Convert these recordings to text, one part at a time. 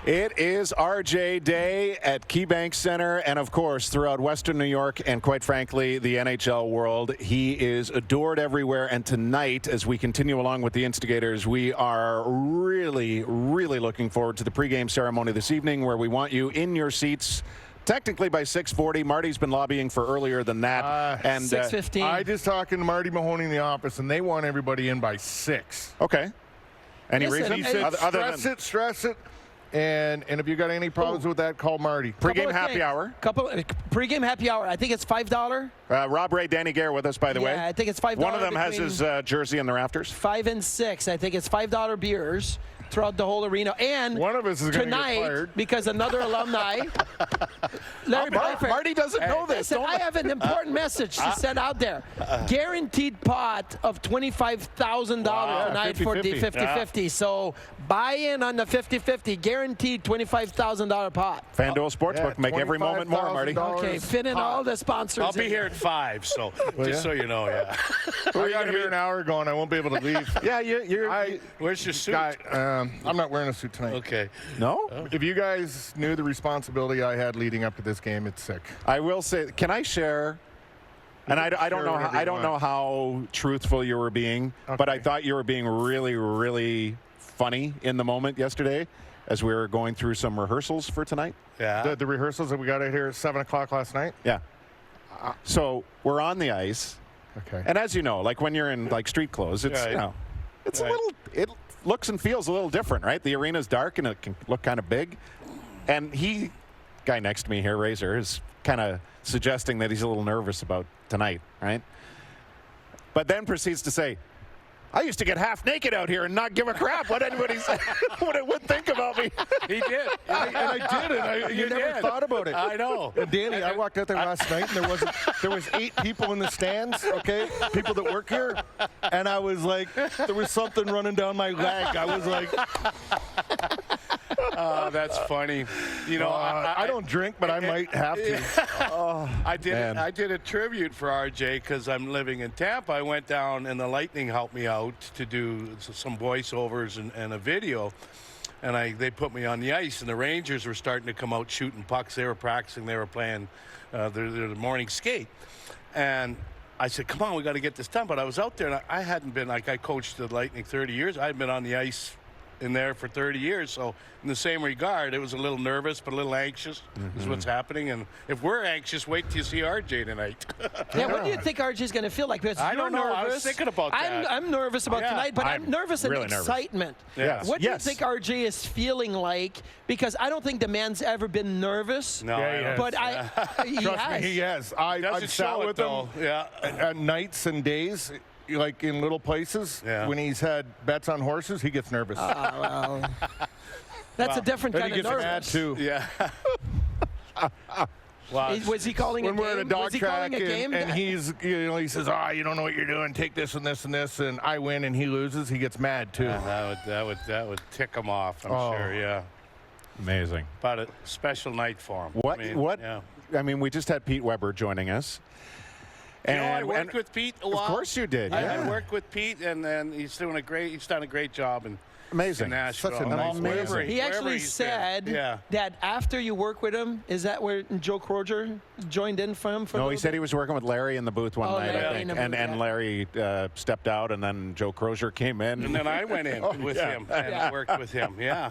It is RJ Day at KeyBank Center and, of course, throughout Western New York and, quite frankly, the NHL world. He is adored everywhere. And tonight, as we continue along with the Instigators, we are really, really looking forward to the pregame ceremony this evening where we want you in your seats. Technically by 6:40. Marty's been lobbying for earlier than that. And 6:15. I just talking to Marty Mahoney in the office, and they want everybody in by 6. Okay. Any Listen, reason? He said, stress it. And if you got any problems with that, call Marty. Pregame happy hour. Pregame happy hour. I think it's $5. Rob Ray, Danny Gare with us, by the way. Yeah, I think it's $5. One of them has his jersey in the rafters. 5 and 6. I think it's $5 beers throughout the whole arena. And one of us is going to get tonight, fired. because another alumni, Larry Byford. Marty doesn't know this. Listen, I have an important message to send out there. Guaranteed pot of $25,000 tonight for the 50-50. So buy in on the 50-50. Guaranteed $25,000 pot. FanDuel Sportsbook, make every moment more, Marty. Okay, fit in all the sponsors. I'll be here at 5, so just so you know, We got here an hour ago, and I won't be able to leave. Yeah, you're where's your suit? I'm not wearing a suit tonight. Okay. No? If you guys knew the responsibility I had leading up to this game, it's sick. I will say, can I share? And I don't know how truthful you were being, but I thought you were being really, really funny in the moment yesterday as we were going through some rehearsals for tonight. Yeah. The rehearsals that we got out here at 7 o'clock last night? Yeah. So we're on the ice. Okay. And as you know, like when you're in like street clothes, it's, you know, it's a little, it looks and feels a little different, right? The arena's dark and it can look kind of big. And guy next to me here, Razor, is kind of suggesting that he's a little nervous about tonight, right? But then proceeds to say, I used to get half naked out here and not give a crap what anybody would think about me. He did. And I did, and you never thought about it. I know. And Danny, I walked out there last night, and there was 8 people in the stands, okay, people that work here, and I was like, there was something running down my leg. I was like, that's funny. You know, I don't drink, but I might have to. I did a tribute for RJ because I'm living in Tampa. I went down, and the Lightning helped me out to do some voiceovers and a video. And they put me on the ice, and the Rangers were starting to come out shooting pucks. They were practicing. They were playing their morning skate. And I said, come on, we got to get this done. But I was out there, and I hadn't been, like, I coached the Lightning 30 years. I had been on the ice in there for 30 years. So in the same regard, it was a little nervous but a little anxious is what's happening. And if we're anxious, wait till you see RJ tonight. Yeah, what do you think RJ's going to feel like? Because I don't know. nervous. I was thinking about that. I'm nervous about tonight, but I'm nervous really in excitement. Yes. What do you think RJ is feeling like? Because I don't think the man's ever been nervous. No, but he Trust has. me, he has. I've sat with him at nights and days. Like in little places, when he's had bets on horses, he gets nervous. Well, that's a different kind he of gets nervous. mad too. Yeah. Was he calling when a game? we're at a dog track and he says, you don't know what you're doing, take this and this and this, and I win and he loses, he gets mad too. That would tick him off, I'm sure. Yeah. Amazing. But a special night for him. I mean, we just had Pete Weber joining us. And I worked with Pete a while. Of course you did. I worked with Pete, and he's done a great job. Amazing. In Nashville. Such a nice amazing. He actually said that after you work with him, is that where Joe Crozier joined in from? No, he said he was working with Larry in the booth one night, I think. And Larry stepped out, and then Joe Crozier came in. And then I went in with him and worked with him. Yeah.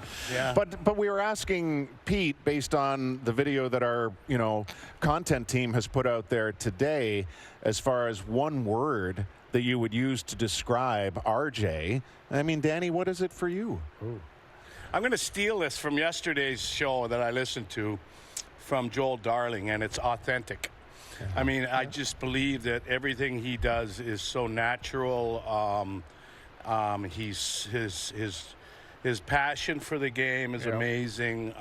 But we were asking Pete, based on the video that our content team has put out there today, as far as one word that you would use to describe RJ. I mean, Danny, what is it for you? Ooh. I'm going to steal this from yesterday's show that I listened to from Joel Darling, and it's authentic. I mean, I just believe that everything he does is so natural. His passion for the game is amazing.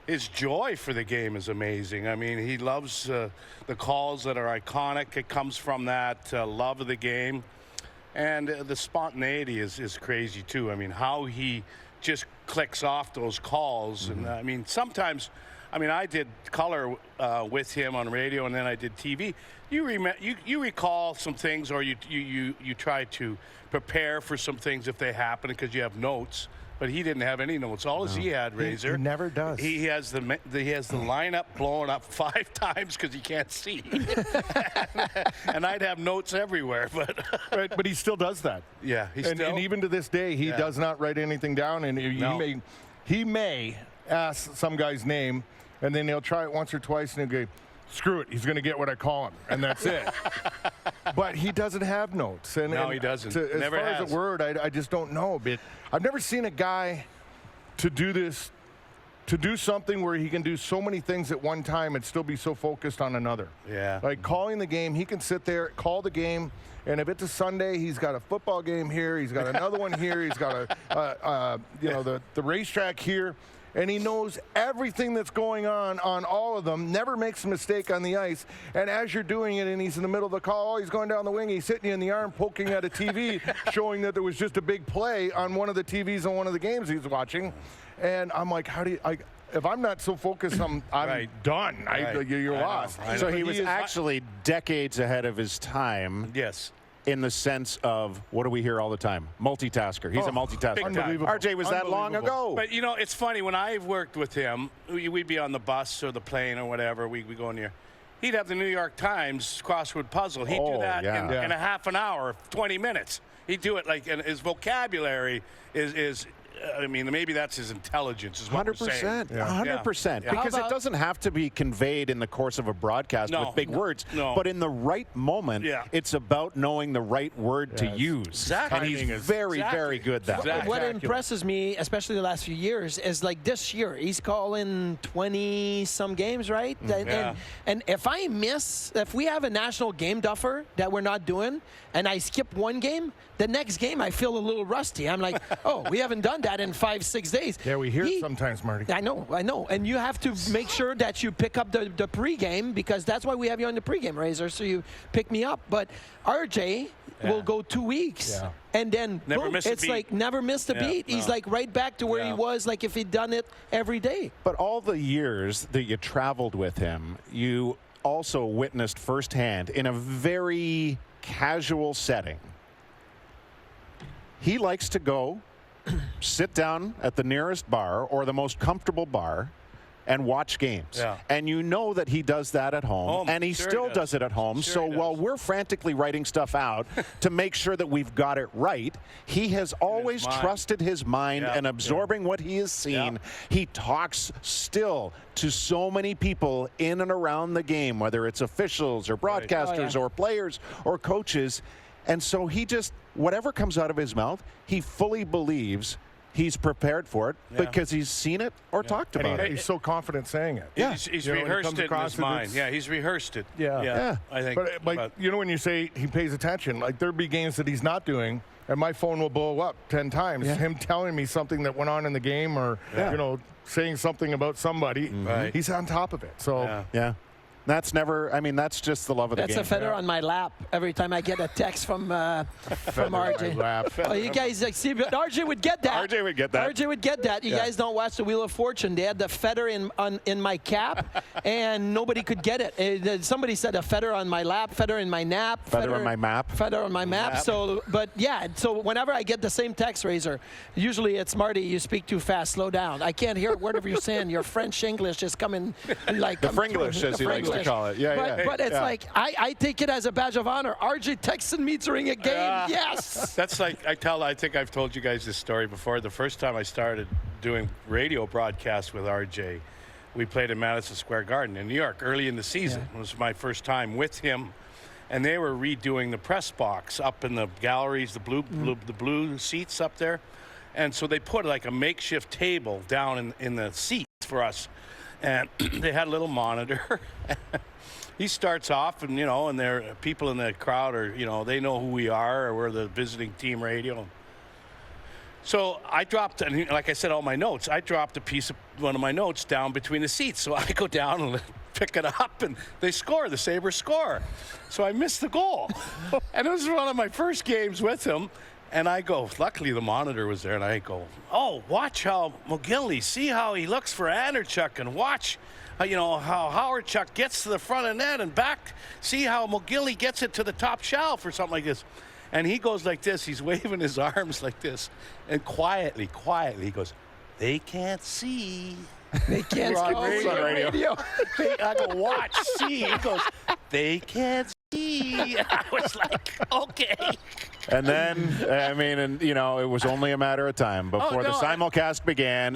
His joy for the game is amazing. I mean, he loves the calls that are iconic. It comes from that love of the game. And the spontaneity is crazy, too. I mean, how he just clicks off those calls. And, I mean, sometimes, I did color with him on radio, and then I did TV. You recall some things, or you try to prepare for some things if they happen because you have notes. but he didn't have any notes. All he had, Razor. He never does. He has the lineup blowing up 5 times because he can't see. And I'd have notes everywhere, but Right, but he still does that. yeah, And even to this day, he does not write anything down, and he may ask some guy's name, and then he'll try it once or twice, and he'll go, screw it, he's going to get what I call him, and that's it. But he doesn't have notes. No, he doesn't. As Never far has. as a word, I just don't know. But I've never seen a guy to do this, to do something where he can do so many things at one time and still be so focused on another. Yeah. Like calling the game, he can sit there, call the game, and if it's a Sunday, he's got a football game here, he's got another one here, he's got the racetrack here, and he knows everything that's going on all of them, never makes a mistake on the ice. And as you're doing it and he's in the middle of the call, he's going down the wing, he's hitting you in the arm, poking at a TV, showing that there was just a big play on one of the TVs on one of the games he's watching. And I'm like, if I'm not so focused, I'm Right. done. Right. You're I know. lost. I know. So But he was is- actually decades ahead of his time yes. in the sense of, what do we hear all the time? Multitasker. He's a multitasker. big time. Unbelievable. RJ was that long Unbelievable. ago. But, it's funny. When I worked with him, we'd be on the bus or the plane or whatever. We go in there. He'd have the New York Times crossword puzzle. He'd do that in a half an hour, 20 minutes. He'd do it and his vocabulary is maybe that's his intelligence is what we're saying. 100%. Yeah. Because How it about- doesn't have to be conveyed in the course of a broadcast with big words. No. But in the right moment, it's about knowing the right word to use. Exactly. And he's very, very good that way. Exactly. What impresses me, especially the last few years, is like this year, he's calling 20-some games, right? And if we have a national game duffer that we're not doing, and I skip one game, the next game I feel a little rusty. I'm like, oh, we haven't done that in 5-6 days. Yeah, we hear it sometimes, Marty. I know. And you have to make sure that you pick up the pregame, because that's why we have you on the pregame, Razor, so you pick me up. But RJ will go 2 weeks. Yeah. And then Never boom, miss a it's beat. like never missed a beat. He's like right back to where he was, like if he'd done it every day. But all the years that you traveled with him, you also witnessed firsthand in a very casual setting. He likes to go sit down at the nearest bar or the most comfortable bar and watch games. Yeah. And you know that he does that at home, and he Sure still he does it at home. Sure So he while does. we're frantically writing stuff out to make sure that we've got it right, he has always mind. trusted his mind Yeah. and absorbing what he has seen. Yeah. He talks still to so many people in and around the game, whether it's officials or broadcasters or players or coaches. And so he just, whatever comes out of his mouth, he fully believes he's prepared for it because he's seen it or talked about it. He's so confident saying it. Yeah. He's when it rehearsed comes it in across his it, mind. it's- Yeah, he's rehearsed it. Yeah. I think. But when you say he pays attention, like there'd be games that he's not doing, and my phone will blow up 10 times. Him telling me something that went on in the game, or saying something about somebody. Right. He's on top of it. So Yeah. That's never, that's just the love of the That's game. a feather on my lap every time I get a text from RJ. lap. Oh, you guys see, but RJ would get that. RJ would get that. RJ would get that. You guys don't watch the Wheel of Fortune. They had the feather in my cap, and nobody could get it. Somebody said a feather on my lap, feather in my nap, Feather on my map. feather on my map. So, but yeah, so whenever I get the same text, Razor, usually it's Marty. You speak too fast. Slow down. I can't hear whatever you're saying. Your French English is coming like The Fringlish, as he likes to call it. But it's like I take it as a badge of honor. RJ texted me during a game. Yes. That's like I think I've told you guys this story before. The first time I started doing radio broadcasts with RJ, we played in Madison Square Garden in New York early in the season. It was my first time with him, and they were redoing the press box up in the galleries, the blue seats up there, and so they put like a makeshift table down in the seats for us, and they had a little monitor. He starts off, and and there people in the crowd are, they know who we are, or we're the visiting team radio. So I dropped, and like I said, all my notes. I dropped one of my notes down between the seats. So I go down and pick it up, and they score. The Sabres score. So I missed the goal, and it was one of my first games with him. And I go, luckily the monitor was there, and I go, oh, watch how McGinley, see how he looks for Anderchuk, and watch how Howard Chuck gets to the front of net and back. See how McGinley gets it to the top shelf or something like this. And he goes like this. He's waving his arms like this. And quietly, he goes, "They can't see." They can't We're on see radio. I go, "Watch, see." He goes, "They can't see." I was like, okay. And then, I mean, and you know, it was only a matter of time before the simulcast began,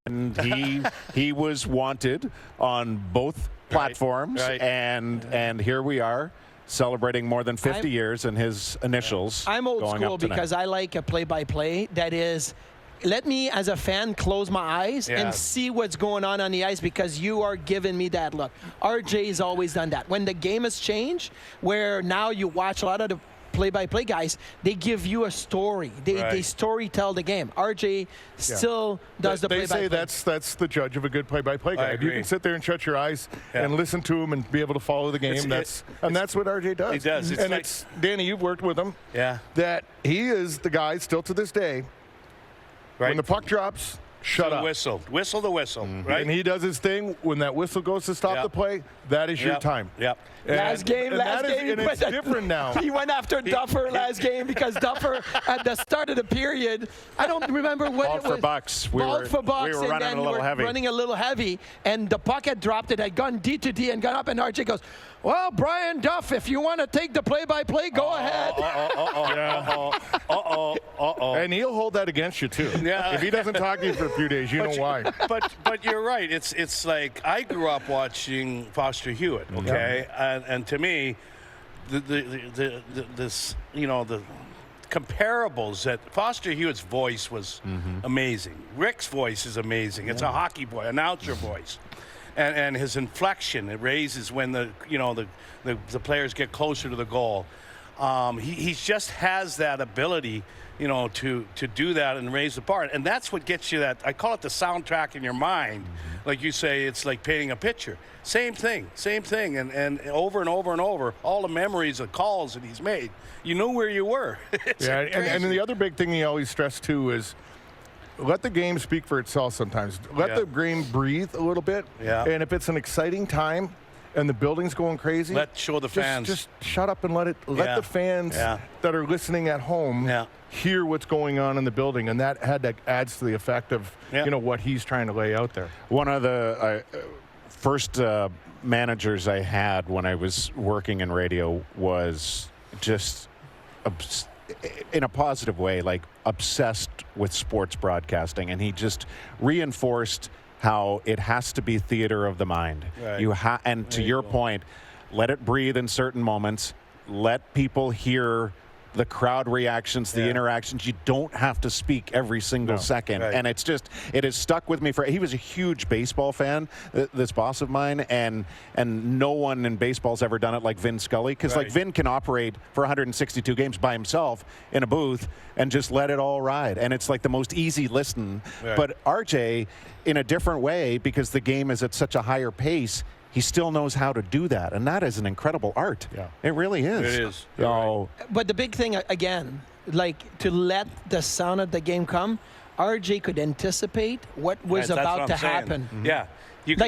and he was wanted on both platforms, and here we are celebrating more than 50 years and his initials. I'm old going school up tonight. because I like a play-by-play that is. Let me, as a fan, close my eyes and see what's going on the ice because you are giving me that look. RJ's always done that. When the game has changed, where now you watch a lot of the play-by-play guys, they give you a story. They story tell the game. RJ still does the play-by-play. They say that's the judge of a good play-by-play guy. If you can sit there and shut your eyes and listen to him and be able to follow the game, that's what RJ does. He does. It's Danny, you've worked with him. Yeah. That he is the guy still to this day. When the puck drops, shut up. Whistle the whistle, right? And he does his thing. When that whistle goes to stop the play, that is your time. Yep. Last game, and it's different now. He went after Duffer last game because Duffer, at the start of the period, I don't remember what it was. For bucks. Balled for bucks, we were and running then a little heavy. running a little heavy, and the puck had dropped. It had gone D to D and gone up, and RJ goes, "Well, Brian Duff, if you want to take the play-by-play, go ahead." And he'll hold that against you too. Yeah. If he doesn't talk to you for a few days, you know why. But you're right. It's like I grew up watching Foster Hewitt. Okay, and to me, the comparables that Foster Hewitt's voice was amazing. Rick's voice is amazing. It's a hockey boy, announcer voice. And his inflection, it raises when the players get closer to the goal. He just has that ability, to do that and raise the bar. And that's what gets you that. I call it the soundtrack in your mind. Like you say, it's like painting a picture. Same thing. And over and over and over, all the memories of calls that he's made. You knew where you were. And the other big thing he always stressed too is let the game speak for itself sometimes. Let the game breathe a little bit. Yeah. And if it's an exciting time and the building's going crazy, show the fans. Just shut up and let the fans that are listening at home hear what's going on in the building, and that adds to the effect of what he's trying to lay out there. One of the first managers I had when I was working in radio was just in a positive way, like obsessed with sports broadcasting, and he just reinforced how it has to be theater of the mind. Right. And to your point, let it breathe in certain moments. Let people hear the crowd reactions, the interactions. You don't have to speak every single second. Right. And it has stuck with me he was a huge baseball fan, this boss of mine, and no one in baseball's ever done it like Vin Scully, because like Vin can operate for 162 games by himself in a booth and just let it all ride. And it's like the most easy listen. Right. But RJ, in a different way, because the game is at such a higher pace, he still knows how to do that, and that is an incredible art. Yeah. It really is. It is. But the big thing, again, like to let the sound of the game come, RJ could anticipate what was about to happen. Mm-hmm. Yeah.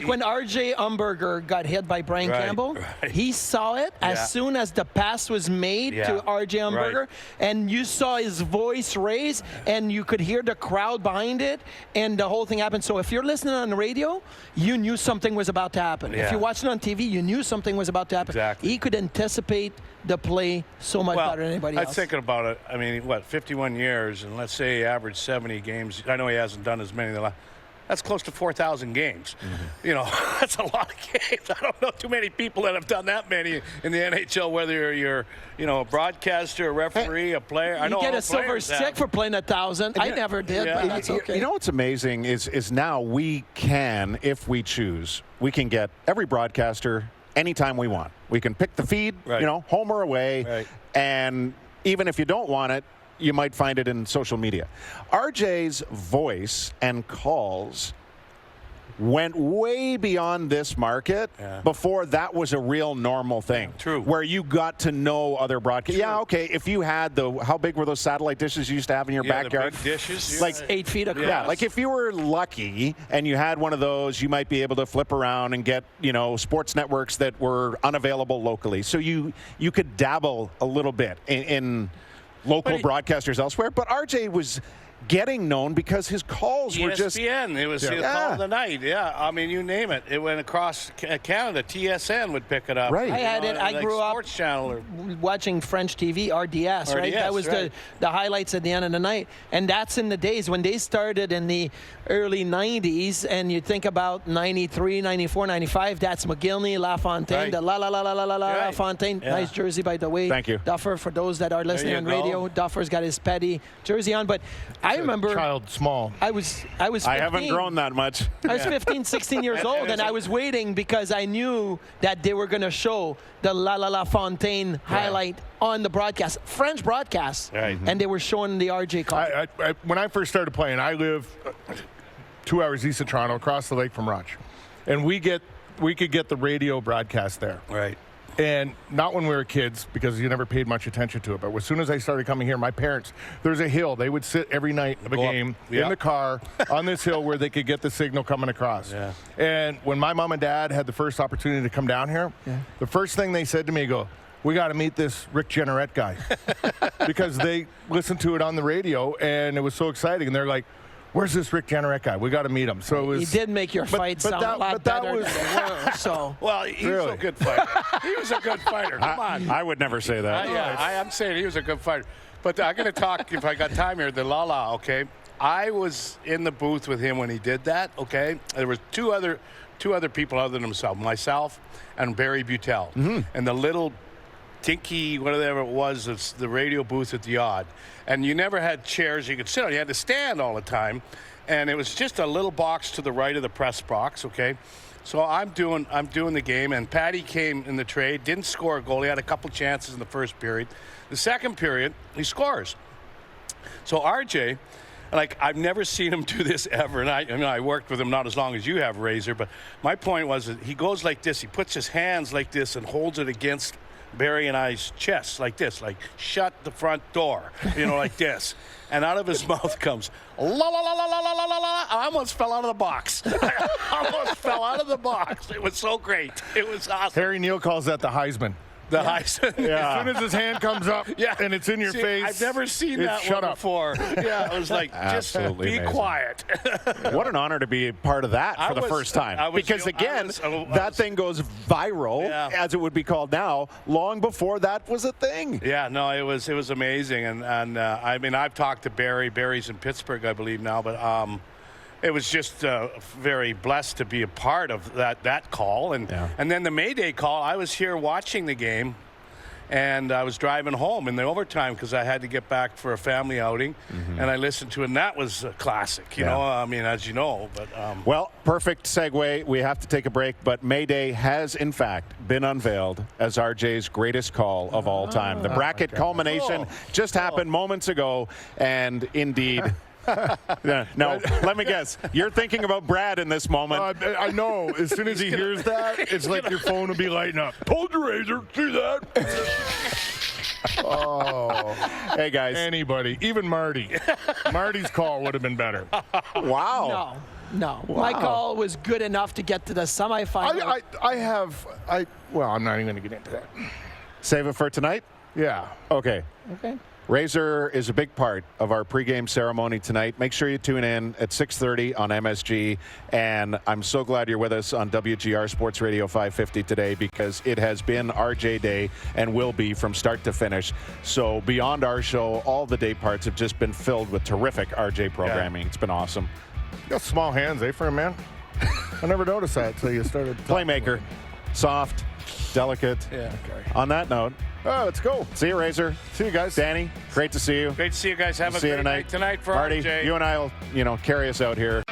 When RJ Umberger got hit by Brian Campbell, he saw it as soon as the pass was made to RJ Umberger, and you saw his voice raise, and you could hear the crowd behind it, and the whole thing happened. So if you're listening on the radio, you knew something was about to happen. If you're watching on TV, you knew something was about to happen. Exactly. He could anticipate the play so much better than anybody else. I was thinking about it. I mean, 51 years, and let's say he averaged 70 games. I know he hasn't done as many in the last. That's close to 4,000 games. Mm-hmm. That's a lot of games. I don't know too many people that have done that many in the NHL, whether you're, a broadcaster, a referee, a player. I know you get a silver stick for playing 1,000. I never did, but that's okay. You know what's amazing is now we can, if we choose, we can get every broadcaster anytime we want. We can pick the feed, home or away, and even if you don't want it, you might find it in social media. RJ's voice and calls went way beyond this market before that was a real normal thing. True. Where you got to know other broadcasters. Yeah, okay, if you had how big were those satellite dishes you used to have in your backyard? The big dishes. Like 8 feet across. Yeah, like if you were lucky and you had one of those, you might be able to flip around and get, sports networks that were unavailable locally. So you could dabble a little bit in local broadcasters elsewhere, but RJ was getting known because his calls were just ESPN. It was the call of the night. Yeah, I mean, you name it. It went across Canada. TSN would pick it up. Right. I had it. I grew up Sports Channel watching French TV, RDS, right? That was the highlights at the end of the night. And that's in the days when they started in the early 90s, and you think about 93, 94, 95, that's McGillney, LaFontaine, the LaFontaine. Nice jersey, by the way. Thank you. Duffer, for those that are listening on radio, Duffer's got his Petty jersey on. But I remember child small. I was 15. I haven't grown that much. I was 15, 16 years old, and I was waiting because I knew that they were going to show the La Fontaine highlight on the broadcast, French broadcast, and they were showing the RJ call. When I first started playing, I live 2 hours east of Toronto, across the lake from Roch, and we could get the radio broadcast there. Right. And not when we were kids, because you never paid much attention to it. But as soon as I started coming here, my parents, there's a hill. They would sit every night of a game in the car on this hill where they could get the signal coming across. Yeah. And when my mom and dad had the first opportunity to come down here, the first thing they said to me, we got to meet this Rick Jeanneret guy. Because they listened to it on the radio, and it was so exciting. And they're like, where's this Rick Jeanneret guy? We got to meet him. So it was, he did make your fight sound a lot better than they were. So. Well, he was a good fighter. He was a good fighter. Come on. I would never say that. I'm saying he was a good fighter. But I'm going to talk, if I got time here, the Lala, okay? I was in the booth with him when he did that, okay? There were two other people other than himself, myself and Barry Butel. Mm-hmm. And the little tinky, whatever it was, it's the radio booth at the Odd. And you never had chairs you could sit on. You had to stand all the time. And it was just a little box to the right of the press box, okay? So I'm doing the game, and Patty came in the trade, didn't score a goal. He had a couple chances in the first period. The second period, he scores. So RJ, like, I've never seen him do this ever, and I worked with him not as long as you have, Razor, but my point was that he goes like this. He puts his hands like this and holds it against Barry and I's chest like this, like, shut the front door, like this. And out of his mouth comes, la la la la la la la la la. I almost fell out of the box. I almost fell out of the box. It was so great. It was awesome. Harry Neal calls that the Heisman. The Heisman. As soon as his hand comes up and it's in your face. I've never seen that one before. Yeah, it was like, just be quiet. What an honor to be a part of that for the first time. Because again, that thing goes viral, as it would be called now, long before that was a thing. Yeah, no, it was amazing. And I mean, I've talked to Barry. Barry's in Pittsburgh, I believe now, but it was just very blessed to be a part of that call. And then the Mayday call, I was here watching the game, and I was driving home in the overtime because I had to get back for a family outing, and I listened to it, and that was a classic, you know, I mean, as you know. But well, perfect segue. We have to take a break, but Mayday has, in fact, been unveiled as RJ's greatest call of all time. The bracket culmination just happened moments ago, and indeed... No, let me guess. You're thinking about Brad in this moment. I know. As soon as he hears that, it's like your phone will be lighting up. Pulled your razor. See that? Oh. Hey, guys. Anybody. Even Marty. Marty's call would have been better. Wow. No. Wow. My call was good enough to get to the semifinal. Well, I'm not even going to get into that. Save it for tonight? Yeah. Okay. Razor is a big part of our pregame ceremony tonight. Make sure you tune in at 6:30 on MSG. And I'm so glad you're with us on WGR Sports Radio 550 today, because it has been RJ Day and will be from start to finish. So beyond our show, all the day parts have just been filled with terrific RJ programming. It's been awesome. You got small hands, for a man? I never noticed that until you started. Playmaker. Soft. Delicate. Yeah. Okay. On that note, let's go. See you, Razor. See you guys. Danny, great to see you. Great to see you guys. Have a great night tonight for Marty, RJ. you and I will, carry us out here.